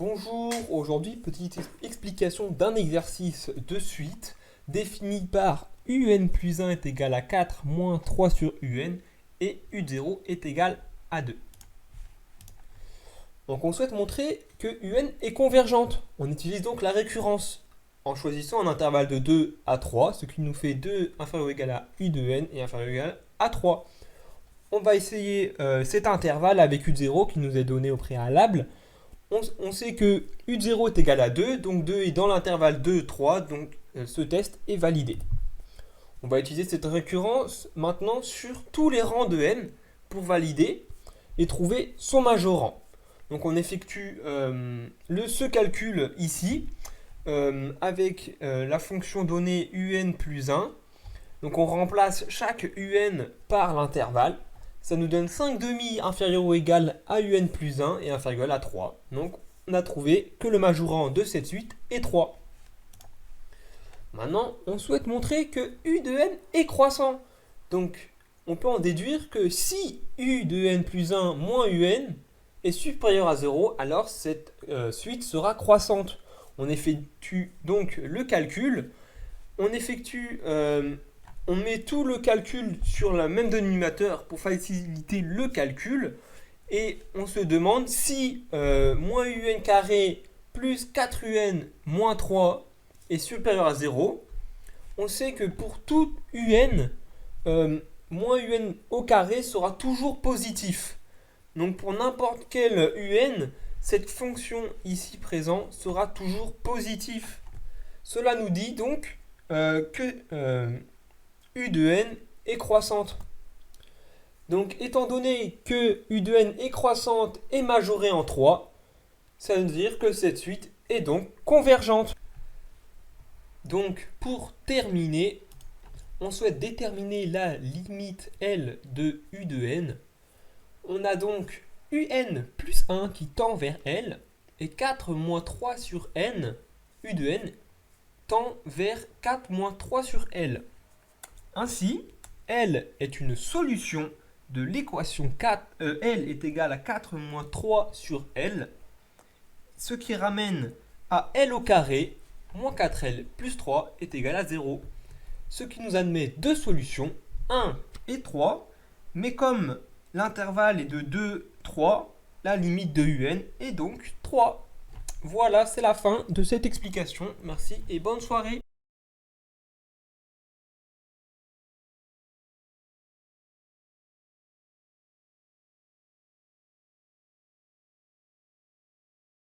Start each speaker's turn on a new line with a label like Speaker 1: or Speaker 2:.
Speaker 1: Bonjour, aujourd'hui petite explication d'un exercice de suite défini par un plus 1 est égal à 4 moins 3 sur un et u0 est égal à 2. Donc on souhaite montrer que un est convergente. On utilise donc la récurrence en choisissant un intervalle de 2 à 3, ce qui nous fait 2 inférieur ou égal à u de n et inférieur ou égal à 3. On va essayer cet intervalle avec u0 qui nous est donné au préalable. On sait que u0 est égal à 2, donc 2 est dans l'intervalle 2, 3, donc ce test est validé. On va utiliser cette récurrence maintenant sur tous les rangs de n pour valider et trouver son majorant. Donc on effectue ce calcul ici avec la fonction donnée un plus 1. Donc on remplace chaque un par l'intervalle. Ça nous donne 5 demi inférieur ou égal à un plus 1 et inférieur ou égal à 3. Donc on a trouvé que le majorant de cette suite est 3. Maintenant, on souhaite montrer que u de n est croissant. Donc on peut en déduire que si u de n plus 1 moins un est supérieur à 0, alors cette suite sera croissante. On effectue donc le calcul. On met tout le calcul sur le même dénominateur pour faciliter le calcul. Et on se demande si moins un carré plus 4un moins 3 est supérieur à 0. On sait que pour tout un, moins un au carré sera toujours positif. Donc pour n'importe quel un, cette fonction ici présente sera toujours positive. Cela nous dit donc que u de n est croissante. Donc, étant donné que u de n est croissante et majorée en 3, ça veut dire que cette suite est donc convergente. Donc, pour terminer, on souhaite déterminer la limite L de u de n. On a donc un plus 1 qui tend vers L et 4 moins 3 sur n, u de n, tend vers 4 moins 3 sur L. Ainsi, L est une solution de l'équation L est égal à 4 moins 3 sur L, ce qui ramène à L au carré moins 4L plus 3 est égal à 0, ce qui nous admet deux solutions, 1 et 3, mais comme l'intervalle est de 2, 3, la limite de un est donc 3. Voilà, c'est la fin de cette explication. Merci et bonne soirée.